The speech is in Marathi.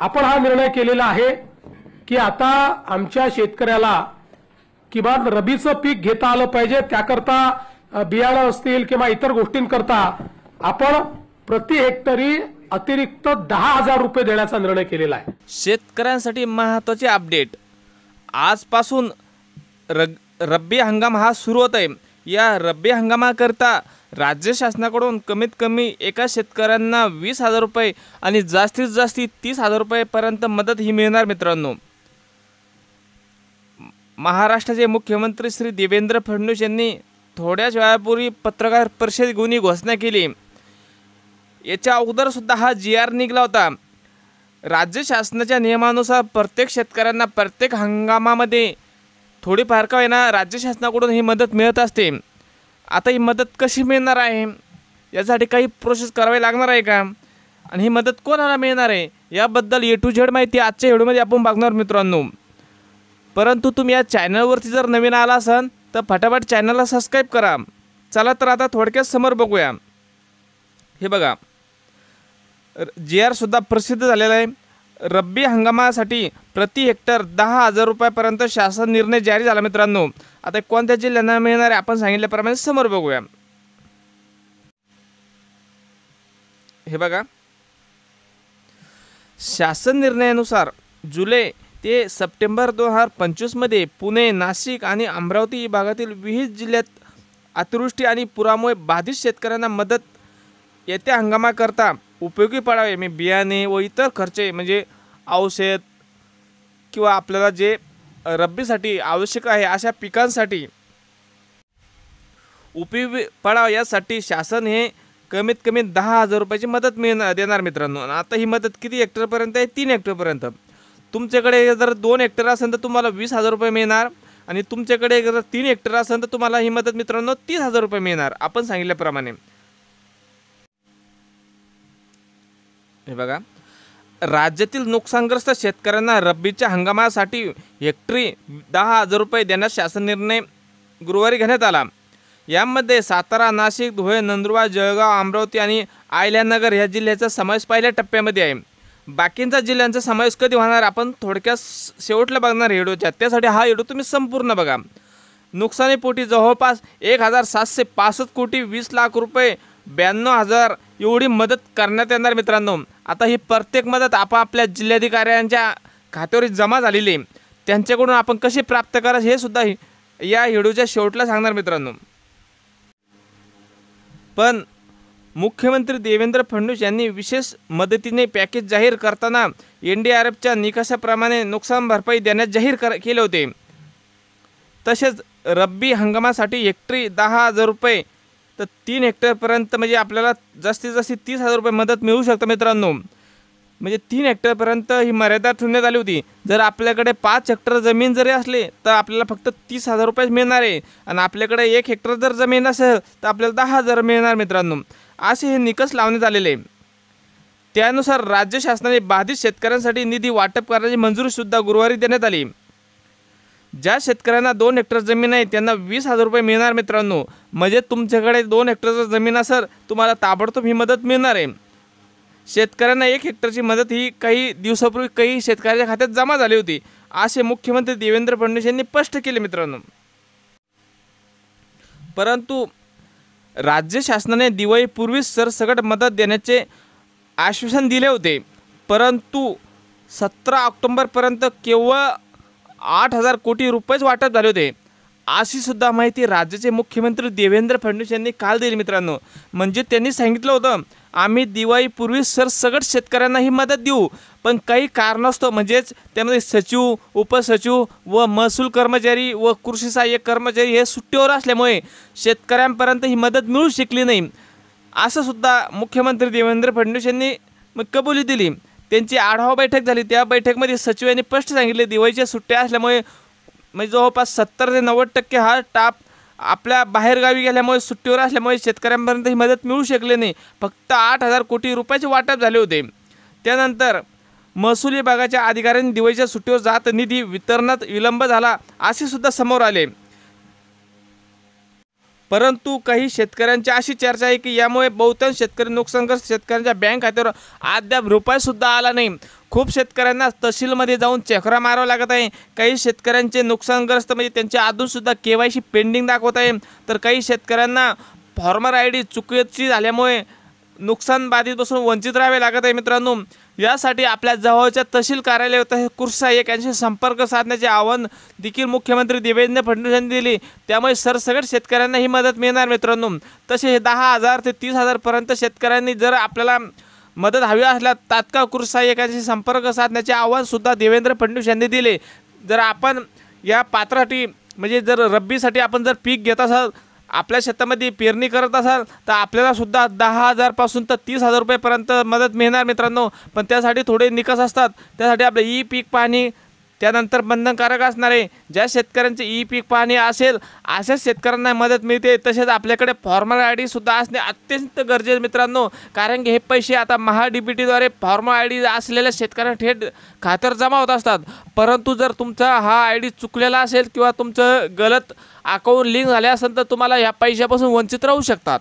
आपण हा निर्णय केलेला आहे की आता आमच्या शेतकऱ्याला किमान रबीचं पीक घेता आलं पाहिजे। त्याकरता बियाणं असतील किंवा इतर गोष्टींकरता आपण प्रति हेक्टरी अतिरिक्त 10,000 रुपये देण्याचा निर्णय केलेला आहे। शेतकऱ्यांसाठी महत्त्वाचे अपडेट। आजपासून रब्बी हंगाम हा सुरू होत आहे। या रब्बी हंगामाकरता राज्य शासनाकडून कमीत कमी एका शेतकऱ्यांना 20,000 रुपये आणि जास्तीत जास्त 30,000 रुपयेपर्यंत मदत ही मिळणार मित्रांनो। महाराष्ट्राचे मुख्यमंत्री श्री देवेंद्र फडणवीस यांनी थोड्याच वेळापूर्वी पत्रकार परिषदेत घेऊन घोषणा केली। याच्या अगोदर सुद्धा हा GR निघाला होता। राज्य शासनाच्या नियमानुसार प्रत्येक शेतकऱ्यांना प्रत्येक हंगामामध्ये थोडीफार का होईना राज्य शासनाकडून ही मदत मिळत असते। आता ही मदत कशी मिळणार आहे, यासाठी काही प्रोसेस करावी लागणार आहे का, आणि ही मदत कोणाला मिळणार आहे, याबद्दल A to Z माहिती आजच्या व्हिडिओमध्ये आपण बघणार मित्रांनो। परंतु तुम्ही या चॅनलवरती जर नवीन आला असाल तर फटाफट चॅनलला सबस्क्राईब करा। चला तर आता थोडक्यात समोर बघूया। हे बघा, GR सुद्धा प्रसिद्ध झालेला आहे। रब्बी हंगामासाठी प्रति हेक्टर 10,000 रुपयापर्यंत शासन निर्णय जारी झाला मित्रांनो। आता कोणत्या जिल्ह्यांना मिळणार आहे आपण सांगितल्याप्रमाणे समोर बघूया। हे बघा, शासन निर्णयानुसार जुलै ते सप्टेंबर 2025 मध्ये पुणे, नाशिक आणि अमरावती विभागातील 20 जिल्ह्यात अतिवृष्टी आणि पुरामुळे बाधित शेतकऱ्यांना मदत येत्या हंगामाकरता उपयोगी पडावे। मी बियाणे व इतर खर्चे म्हणजे औषध किंवा आपल्याला जे रब्बीसाठी आवश्यक आहे अशा पिकांसाठी उपयोगी पडावे, यासाठी शासन हे कमीत कमी 10,000 रुपयाची मदत देणार मित्रांनो। आता ही मदत किती हेक्टरपर्यंत आहे? 3 हेक्टरपर्यंत। तुमच्याकडे जर 2 हेक्टर असेल तर तुम्हाला 20,000 रुपये मिळणार, आणि तुमच्याकडे जर 3 हेक्टर असेल तर तुम्हाला ही मदत मित्रांनो 30,000 रुपये मिळणार आपण सांगितल्याप्रमाणे। हे बघा, राज्यातील नुकसानग्रस्त शेतकऱ्यांना रब्बीच्या हंगामासाठी हेक्टरी 10,000 रुपये देण्यास शासन निर्णय गुरुवारी घेण्यात आला। यामध्ये सातारा, नाशिक, धुळे, नंदुरबार, जळगाव, अमरावती आणि अहिल्यानगर या जिल्ह्याचा समावेश पहिल्या टप्प्यामध्ये आहे। बाकींचा जिल्ह्यांचा समावेश कधी होणार आपण थोडक्यात शेवटला बघणार व्हिडिओच्या, त्यासाठी हा व्हिडिओ तुम्ही संपूर्ण बघा। नुकसानीपोटी जवळपास 1,765 कोटी 20 लाख रुपये 92,000 एवढी मदत करण्यात येणार मित्रांनो। आता ही प्रत्येक मदत आपल्या जिल्हाधिकाऱ्यांच्या खात्यावर जमा झालेली आहे, त्यांच्याकडून आपण कशी प्राप्त करायचं हे सुद्धा या व्हिडिओच्या शेवटला सांगणार मित्रांनो। पण मुख्यमंत्री देवेंद्र फडणवीस यांनी विशेष मदतीने पॅकेज जाहीर करताना NDRFच्या निकषाप्रमाणे नुकसान भरपाई देण्यास जाहीर केले होते। तसेच रब्बी हंगामासाठी हेक्टरी 10,000 रुपये तर 3 हेक्टरपर्यंत म्हणजे आपल्याला जास्तीत जास्त 30,000 रुपये मदत मिळू शकते मित्रांनो। म्हणजे 3 हेक्टरपर्यंत ही मर्यादा ठेवण्यात आली होती। जर आपल्याकडे 5 हेक्टर जमीन जरी असले तर आपल्याला फक्त 30,000 रुपये मिळणार आहे, आणि आपल्याकडे 1 हेक्टर जर जमीन असेल तर आपल्याला 10,000 मिळणार मित्रांनो। असे हे निकष लावण्यात आलेले। त्यानुसार राज्य शासनाने बाधित शेतकऱ्यांसाठी निधी वाटप करण्याची मंजुरी सुद्धा गुरुवारी देण्यात आली। ज्या शेतकऱ्यांना 2 हेक्टर जमीन आहे त्यांना 20,000 रुपये मिळणार मित्रांनो। म्हणजे तुमच्याकडे 2 हेक्टर जमीन असेल तुम्हाला ताबडतोब ही मदत मिळणार आहे। शेतकऱ्यांना 1 हेक्टरची मदत ही काही दिवसापूर्वी काही शेतकऱ्यांच्या खात्यात जमा झाली होती, असे मुख्यमंत्री देवेंद्र फडणवीस यांनी स्पष्ट केले मित्रांनो। परंतु राज्य शासनाने दिवाळीपूर्वी सरसकट मदत देण्याचे आश्वासन दिले होते, परंतु 17 ऑक्टोबरपर्यंत केवळ 8,000 कोटी रुपयेच वाटप झाले होते, अशी सुद्धा माहिती राज्याचे मुख्यमंत्री देवेंद्र फडणवीस यांनी काल दिली मित्रांनो। म्हणजे त्यांनी सांगितलं होतं आम्ही दिवाळीपूर्वी सरसकट शेतकऱ्यांना ही मदत देऊ, पण काही कारणास्तव म्हणजेच त्यामध्ये सचिव, उपसचिव व महसूल कर्मचारी व कृषी सहाय्यक कर्मचारी हे सुट्टीवर असल्यामुळे शेतकऱ्यांपर्यंत ही मदत मिळू शकली नाही, असं सुद्धा मुख्यमंत्री देवेंद्र फडणवीस यांनी कबुली दिली। त्यांची आढावा बैठक झाली, त्या बैठकीमध्ये सचिवांनी स्पष्ट सांगितले दिवाळीच्या सुट्ट्या असल्यामुळे म्हणजे जवळपास 70 ते 90% हा स्टाफ आपल्या बाहेरगावी गेल्यामुळे सुट्टीवर असल्यामुळे शेतकऱ्यांपर्यंत ही मदत मिळू शकली नाही। फक्त 8,000 कोटी रुपयाचे वाटप झाले होते। त्यानंतर महसूल विभागाच्या अधिकाऱ्यांनी दिवाळीच्या सुट्टीवर जात निधी वितरणात विलंब झाला असे सुद्धा समोर आले। परंतु काही शेतकऱ्यांची अशी चर्चा आहे की यामुळे बहुतांश शेतकरी नुकसानग्रस्त शेतकऱ्यांच्या बँक खात्यावर अद्याप रुपयासुद्धा आला नाही। खूप शेतकऱ्यांना तहसीलमध्ये जाऊन चक्रा मारावं लागत आहे। काही शेतकऱ्यांचे नुकसानग्रस्त म्हणजे त्यांच्या अजूनसुद्धा KYC पेंडिंग दाखवत आहे, तर काही शेतकऱ्यांना फॉर्मर ID चुकीची झाल्यामुळे नुकसान बाधितपासून वंचित राहावे लागत आहे। मित्रांनो, यासाठी आपल्या जवळच्या तहसील कार्यालय तसेच कृषी सहाय्यक यांशी संपर्क साधण्याचे आवाहन देखील मुख्यमंत्री देवेंद्र फडणवीस यांनी दिले। त्यामुळे सरसकट शेतकऱ्यांना ही मदत मिळणार मित्रांनो। तसे 10,000 ते 30,000 पर्यंत शेतकऱ्यांनी जर आपल्याला मदत हवी असल्यास तात्काळ कृषी सहाय्यकांशी संपर्क साधण्याचे आवाहन सुद्धा देवेंद्र फडणवीस यांनी दिले। जर आपण या पात्रासाठी म्हणजे जर रब्बीसाठी आपण जर पीक घेत असाल, आपल्या शेतामध्ये पेरणी करत असाल, तर आपल्याला सुद्धा 10,000 पासून तर 30,000 रुपयेपर्यंत मदत मिळणार मित्रांनो। पण त्यासाठी थोडे निकष असतात। त्यासाठी आपले ई पीक पाहणी त्यानंतर बंधनकारक असणार आहे। ज्या शेतकऱ्यांचे ई पीक पाहणी असेल अशाच शेतकऱ्यांना मदत मिळते। तसेच आपल्याकडे फॉर्मर ID सुद्धा असणे अत्यंत गरजेचे मित्रांनो, कारण की हे पैसे आता DBTद्वारे फॉर्मर ID असलेल्या शेतकऱ्यांना थेट खात्यावर जमा होत असतात। परंतु जर तुमचा हा ID चुकलेला असेल किंवा तुमचं गलत अकाउंट लिंक झाले असेल तर तुम्हाला या पैशापासून वंचित राहू शकतात।